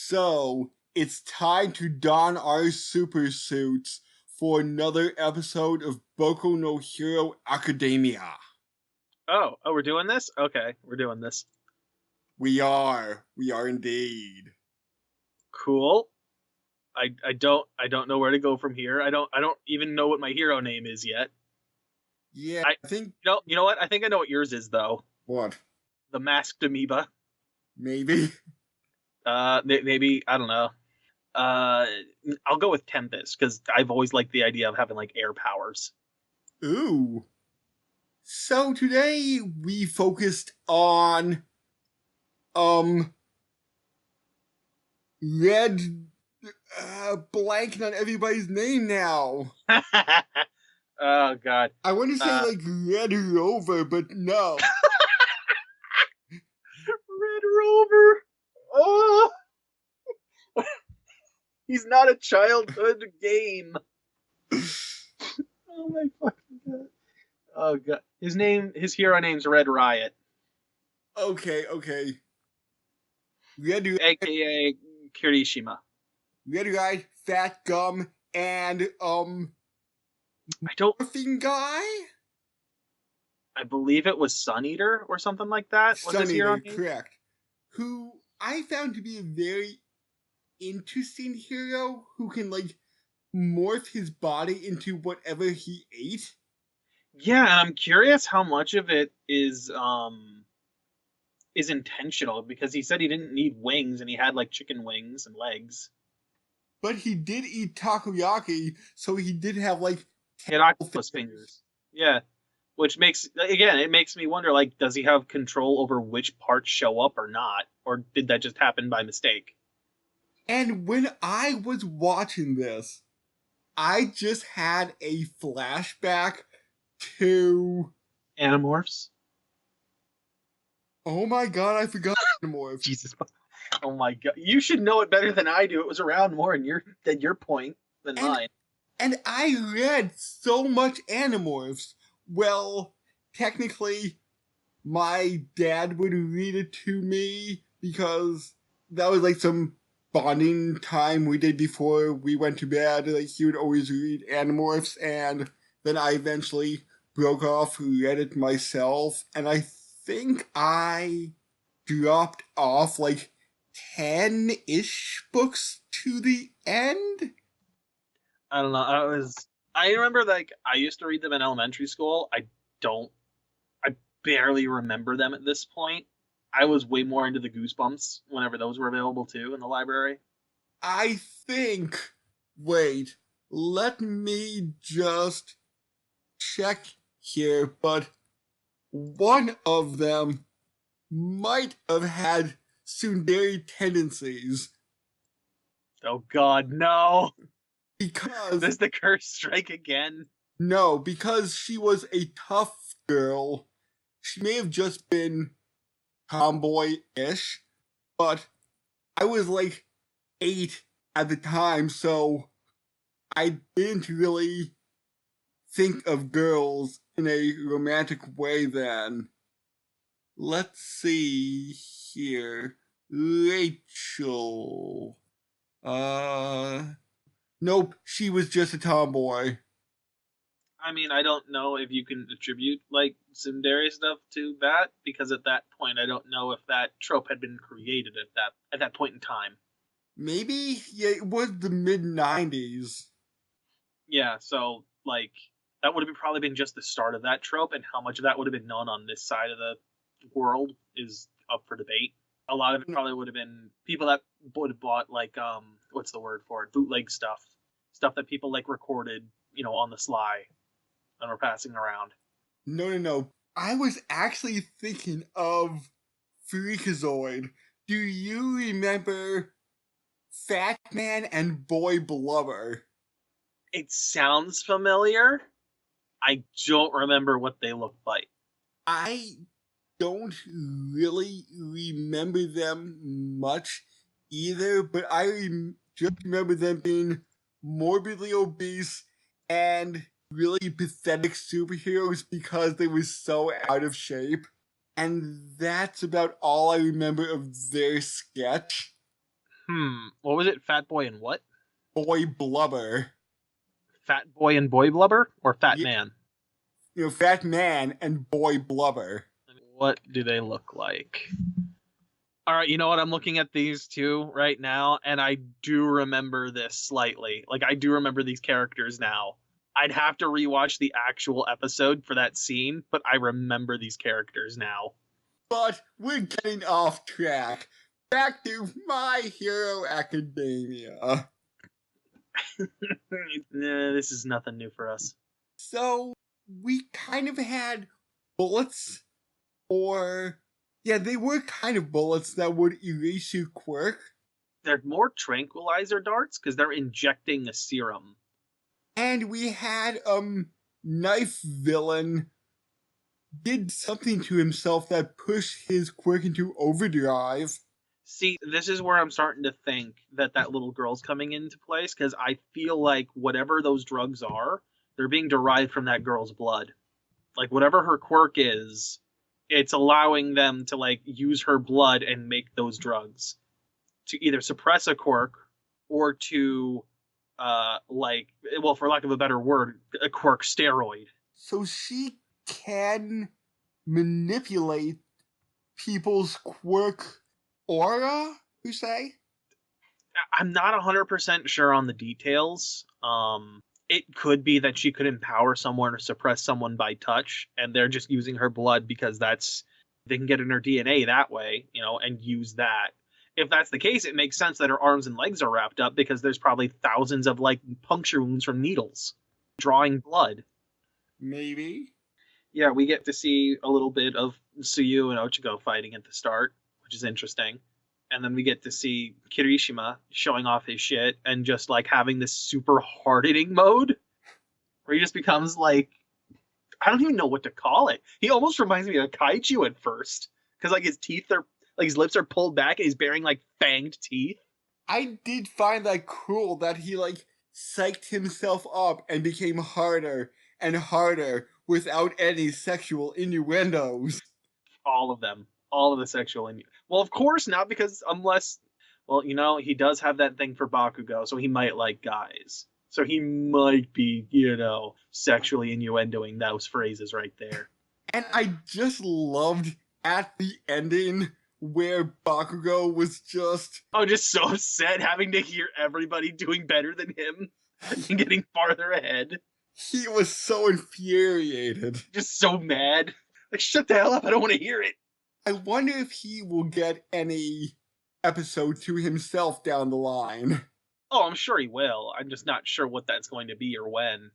So, it's time to don our super suits for another episode of Boku no Hero Academia. We're doing this? Okay, we're doing this. We are indeed. Cool. I don't know where to go from here. I don't even know what my hero name is yet. Yeah, I I think... You know what? I think I know what yours is though. What? The masked amoeba. Maybe? Maybe, I don't know. I'll go with Tempest because I've always liked the idea of having like air powers. Ooh. So today we focused on red blanking on everybody's name now. Oh god. I want to say like Red Rover, but no. Red Rover. Oh. He's not a childhood game. Oh my fucking god. Oh god. His hero name's Red Riot. Okay. AKA Kirishima. Red Riot, Fat Gum, and Morphine Guy? I believe it was Sun Eater or something like that. Sun Eater, correct. Who I found to be a very interesting hero who can like morph his body into whatever he ate. Yeah, and I'm curious how much of it is intentional, because he said he didn't need wings and he had like chicken wings and legs. But he did eat takoyaki, so he did have like he had octopus fingers. Yeah. Which makes me wonder, like, does he have control over which parts show up or not? Or did that just happen by mistake? And when I was watching this, I just had a flashback to... Animorphs? Oh my god, I forgot Animorphs. Jesus. Oh my god. You should know it better than I do. It was around more in your point than mine. And I read so much Animorphs. Well, technically, my dad would read it to me because that was like some bonding time we did before we went to bed. Like, he would always read Animorphs, and then I eventually broke off, read it myself, and I think I dropped off like 10-ish books to the end. I don't know. I remember, like, I used to read them in elementary school. I barely remember them at this point. I was way more into the Goosebumps whenever those were available too in the library. I think... Wait, let me just check here, but one of them might have had tsundere tendencies. Oh god, no! Because... Does the curse strike again? No, because she was a tough girl. She may have just been tomboy-ish, but I was like 8 at the time, so I didn't really think of girls in a romantic way then. Let's see here. Rachel. Nope, she was just a tomboy. I mean, I don't know if you can attribute, like, tsundere stuff to that, because at that point, I don't know if that trope had been created at that point in time. Maybe? Yeah, it was the mid-90s. Yeah, so, like, that would have probably been just the start of that trope, and how much of that would have been known on this side of the world is up for debate. A lot of it probably would have been people that would have bought, like, what's the word for it? Bootleg stuff. Stuff that people, like, recorded, on the sly and were passing around. No. I was actually thinking of Freakazoid. Do you remember Fat Man and Boy Blubber? It sounds familiar. I don't remember what they look like. I don't really remember them much either, but I just remember them being morbidly obese and really pathetic superheroes because they were so out of shape. And that's about all I remember of their sketch. What was it? Fat Boy and what? Boy Blubber. Fat Boy and Boy Blubber? Or Fat Yeah, Man? Fat Man and Boy Blubber. What do they look like? All right, you know what? I'm looking at these two right now, and I do remember this slightly. Like, I do remember these characters now. I'd have to rewatch the actual episode for that scene, but I remember these characters now. But we're getting off track. Back to My Hero Academia. This is nothing new for us. So, we kind of had bullets, or... Yeah, they were kind of bullets that would erase your quirk. They're more tranquilizer darts because they're injecting a serum. And we had, Knife Villain did something to himself that pushed his quirk into overdrive. See, this is where I'm starting to think that little girl's coming into place, because I feel like whatever those drugs are, they're being derived from that girl's blood. Like, whatever her quirk is, it's allowing them to, like, use her blood and make those drugs. To either suppress a quirk, or to, for lack of a better word, a quirk steroid. So she can manipulate people's quirk aura, you say? I'm not 100% sure on the details. It could be that she could empower someone or suppress someone by touch, and they're just using her blood because they can get in her DNA that way, and use that. If that's the case, it makes sense that her arms and legs are wrapped up, because there's probably thousands of, like, puncture wounds from needles drawing blood. Maybe. Yeah, we get to see a little bit of Tsuyu and Ochiko fighting at the start, which is interesting. And then we get to see Kirishima showing off his shit and just, like, having this super hard-hitting mode where he just becomes, like, I don't even know what to call it. He almost reminds me of Kaiju at first, because, like, his teeth are, like, his lips are pulled back and he's bearing, like, fanged teeth. I did find that cool that he, like, psyched himself up and became harder and harder without any sexual innuendos. All of them. All of the sexual innuendos. Well, of course not, because he does have that thing for Bakugo, so he might like guys. So he might be, sexually innuendoing those phrases right there. And I just loved at the ending where Bakugo was just so upset having to hear everybody doing better than him and getting farther ahead. He was so infuriated. Just so mad. Like, shut the hell up, I don't want to hear it. I wonder if he will get any episode to himself down the line. Oh, I'm sure he will. I'm just not sure what that's going to be or when.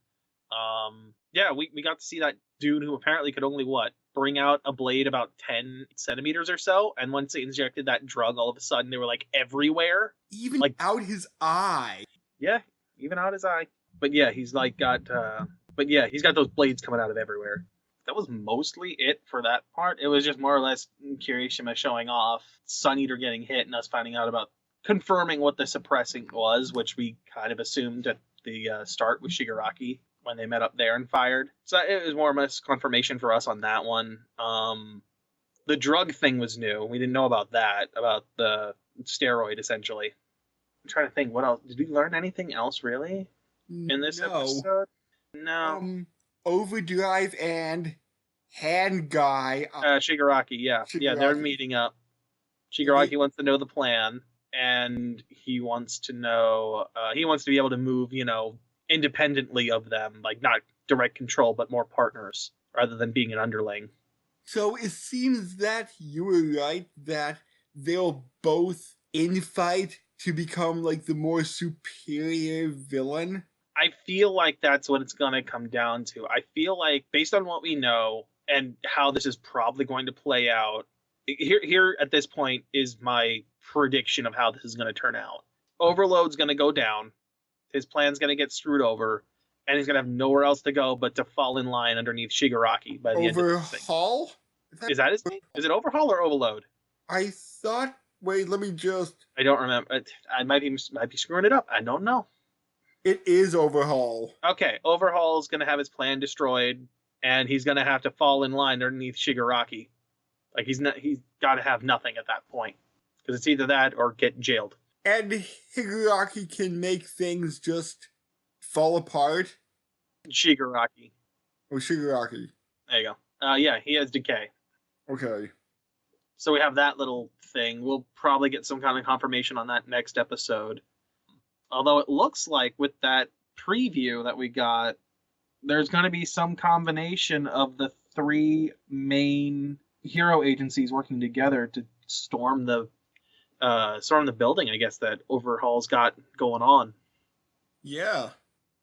We got to see that dude who apparently could only, bring out a blade about 10 centimeters or so, and once they injected that drug, all of a sudden they were, like, everywhere. Even, like, out his eye. Yeah, even out his eye. But yeah, he's, like, got those blades coming out of everywhere. That was mostly it for that part. It was just more or less Kirishima showing off, Sun Eater getting hit, and us finding out about confirming what the suppressing was, which we kind of assumed at the start with Shigaraki when they met up there and fired. So it was more or less confirmation for us on that one. The drug thing was new. We didn't know about that, about the steroid, essentially. I'm trying to think, what else? Did we learn anything else, really, in this episode? No. Overdrive and Hand Guy. Shigaraki, yeah. Shigaraki. Yeah, they're meeting up. Shigaraki wants to know the plan, and he wants to know, he wants to be able to move, independently of them, like not direct control, but more partners, rather than being an underling. So it seems that you were right, that they'll both infight to become, like, the more superior villain. I feel like that's what it's going to come down to. I feel like, based on what we know and how this is probably going to play out, here at this point is my prediction of how this is going to turn out. Overload's going to go down. His plan's going to get screwed over. And he's going to have nowhere else to go but to fall in line underneath Shigaraki by the end of this thing. Overhaul? Is that his name? Is it Overhaul or Overload? I thought... Wait, let me just... I don't remember. I might be screwing it up. I don't know. It is Overhaul. Okay, Overhaul's going to have his plan destroyed, and he's going to have to fall in line underneath Shigaraki. Like, he's got to have nothing at that point. Because it's either that or get jailed. And Higaraki can make things just fall apart. Shigaraki. Oh, Shigaraki. There you go. Yeah, he has decay. Okay. So we have that little thing. We'll probably get some kind of confirmation on that next episode. Although it looks like with that preview that we got, there's going to be some combination of the three main hero agencies working together to storm the building, I guess, that Overhaul's got going on. Yeah.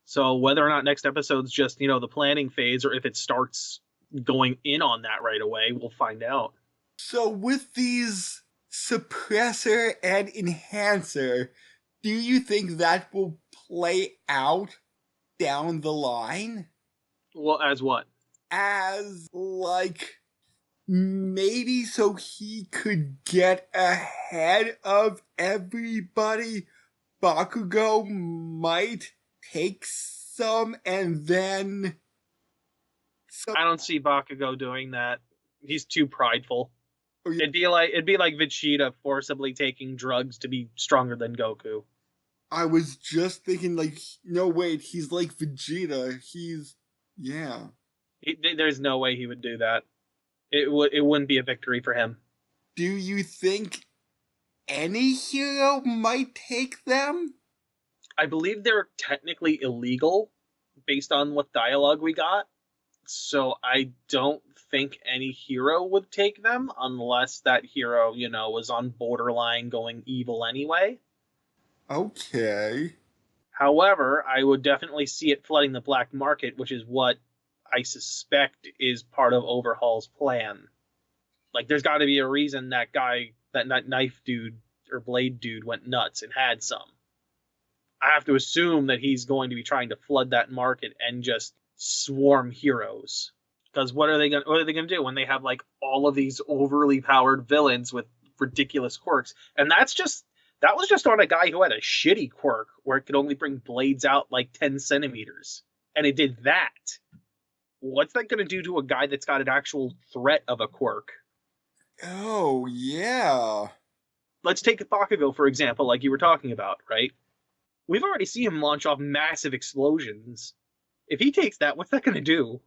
So whether or not next episode's just, the planning phase, or if it starts going in on that right away, we'll find out. So with these suppressor and enhancer, do you think that will play out down the line? Well, as what? As, maybe so he could get ahead of everybody, Bakugo might take some and then... I don't see Bakugo doing that. He's too prideful. Oh, yeah. It'd be like Vegeta forcibly taking drugs to be stronger than Goku. I was just thinking, no, wait, he's like Vegeta. Yeah. There's no way he would do that. It wouldn't be a victory for him. Do you think any hero might take them? I believe they're technically illegal based on what dialogue we got. So I don't think any hero would take them unless that hero, was on borderline going evil anyway. Okay. However, I would definitely see it flooding the black market, which is what I suspect is part of Overhaul's plan. There's got to be a reason that guy, that knife dude or blade dude went nuts and had some. I have to assume that he's going to be trying to flood that market and just swarm heroes. Because what are they going to do when they have all of these overly powered villains with ridiculous quirks? And that was just on a guy who had a shitty quirk where it could only bring blades out 10 centimeters. And it did that. What's that going to do to a guy that's got an actual threat of a quirk? Oh, yeah. Let's take Bakugo, for example, like you were talking about, right? We've already seen him launch off massive explosions. If he takes that, what's that going to do?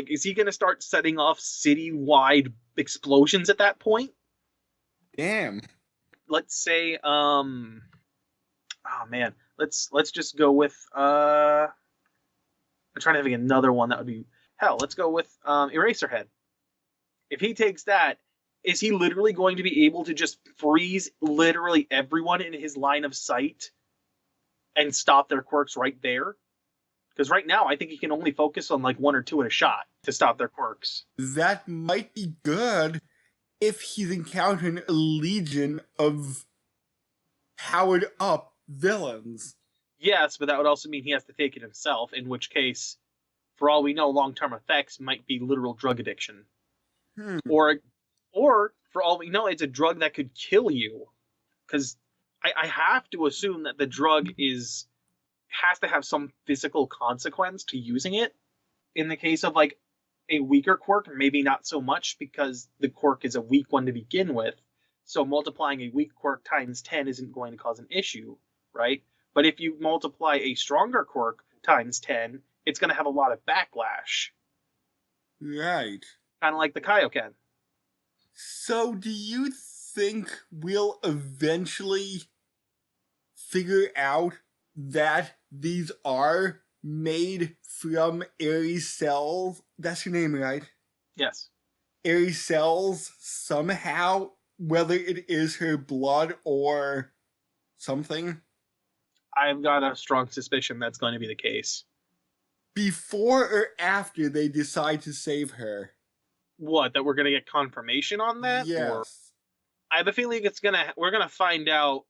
Is he going to start setting off city-wide explosions at that point? Damn. Let's say, oh man, let's just go with, I'm trying to think of another one that would be, let's go with, Eraserhead. If he takes that, is he literally going to be able to just freeze literally everyone in his line of sight and stop their quirks right there? Because right now, I think he can only focus on one or two at a shot to stop their quirks. That might be good if he's encountering a legion of powered up villains. Yes, but that would also mean he has to take it himself, in which case, for all we know, long-term effects might be literal drug addiction. Or for all we know, it's a drug that could kill you. Because I have to assume that the drug has to have some physical consequence to using it. In the case of a weaker quirk, maybe not so much, because the quirk is a weak one to begin with. So multiplying a weak quirk times 10 isn't going to cause an issue, right? But if you multiply a stronger quirk times 10, it's going to have a lot of backlash. Right. Kind of like the Kaioken. So do you think we'll eventually figure out that these are made from Aries cells? That's your name, right? Yes. Aries cells somehow, whether it is her blood or something? I've got a strong suspicion that's going to be the case. Before or after they decide to save her? What, that we're going to get confirmation on that? Yes. Or I have a feeling we're going to find out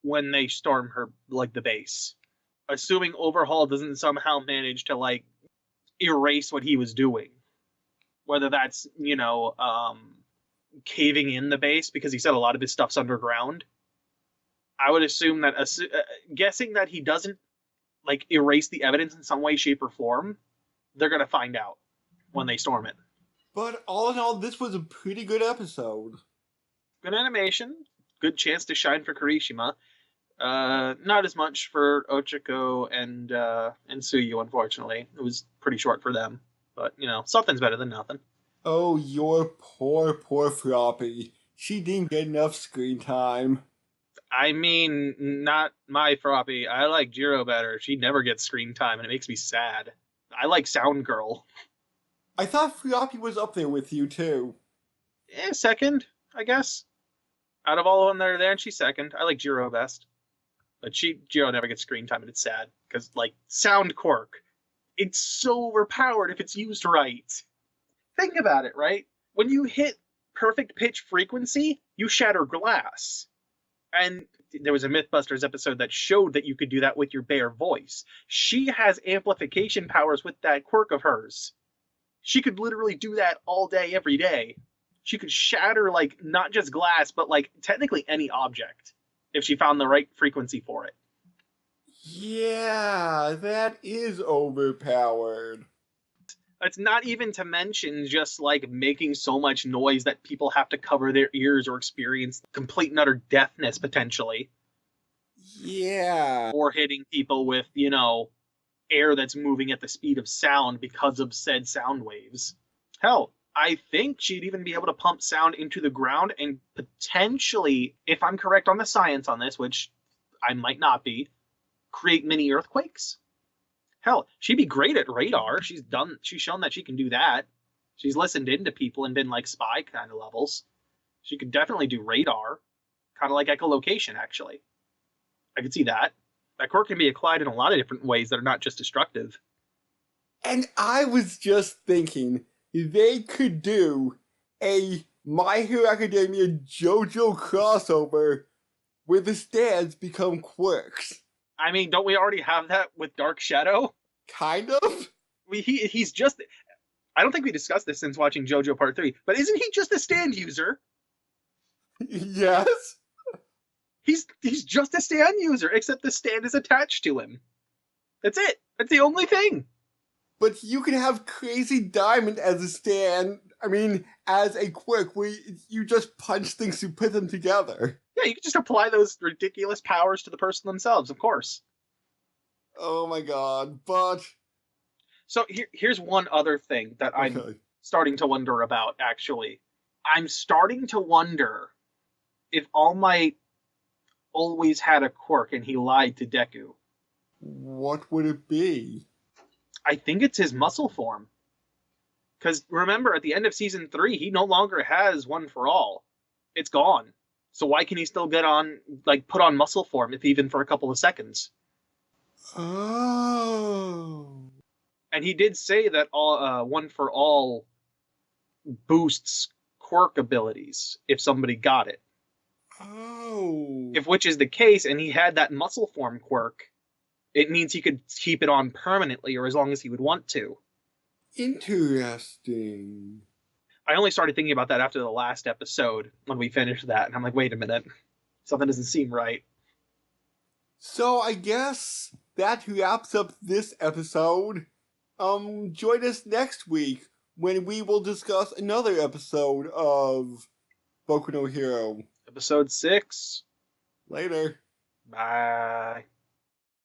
when they storm her, the base. Assuming Overhaul doesn't somehow manage to, erase what he was doing. Whether that's, caving in the base, because he said a lot of his stuff's underground. I would assume that, guessing that he doesn't, erase the evidence in some way, shape, or form, they're going to find out when they storm it. But all in all, this was a pretty good episode. Good animation, good chance to shine for Kirishima. Not as much for Ochako and Suyu, unfortunately. It was pretty short for them. But, something's better than nothing. Oh, your poor Floppy. She didn't get enough screen time. I mean, not my Floppy. I like Jiro better. She never gets screen time, and it makes me sad. I like Sound Girl. I thought Floppy was up there with you, too. Second, I guess. Out of all of them that are there, and she's second. I like Jiro best. But Jiro never gets screen time, and it's sad. Because, Sound Quirk, it's so overpowered if it's used right. Think about it, right? When you hit perfect pitch frequency, you shatter glass. And there was a Mythbusters episode that showed that you could do that with your bare voice. She has amplification powers with that quirk of hers. She could literally do that all day, every day. She could shatter, not just glass, but, technically any object, if she found the right frequency for it. Yeah, that is overpowered. It's not even to mention just, making so much noise that people have to cover their ears or experience complete and utter deafness, potentially. Yeah. Or hitting people with, air that's moving at the speed of sound because of said sound waves. Hell, I think she'd even be able to pump sound into the ground and potentially, if I'm correct on the science on this, which I might not be, create mini earthquakes. Hell, she'd be great at radar. She's shown that she can do that. She's listened into people and been spy kind of levels. She could definitely do radar. Kind of like echolocation, actually. I could see that. That quirk can be applied in a lot of different ways that are not just destructive. And I was just thinking, they could do a My Hero Academia JoJo crossover where the stands become quirks. I mean, don't we already have that with Dark Shadow? Kind of? He's just... I don't think we discussed this since watching JoJo Part 3, but isn't he just a stand user? Yes? He's just a stand user, except the stand is attached to him. That's it. That's the only thing. But you can have Crazy Diamond as a stand, as a quirk where you just punch things to put them together. Yeah, you can just apply those ridiculous powers to the person themselves, of course. Oh my god, but... So here's one other thing that I'm starting to wonder about, actually. I'm starting to wonder if All Might always had a quirk and he lied to Deku. What would it be? I think it's his muscle form. Because remember, at the end of Season 3, he no longer has One for All. It's gone. So why can he still get on, put on muscle form, if even for a couple of seconds? Oh. And he did say that One for All boosts quirk abilities if somebody got it. Oh. If which is the case, and he had that muscle form quirk, it means he could keep it on permanently or as long as he would want to. Interesting. I only started thinking about that after the last episode when we finished that, and I'm like, wait a minute. Something doesn't seem right. So I guess that wraps up this episode. Join us next week when we will discuss another episode of Boku no Hero. Episode 6. Later. Bye.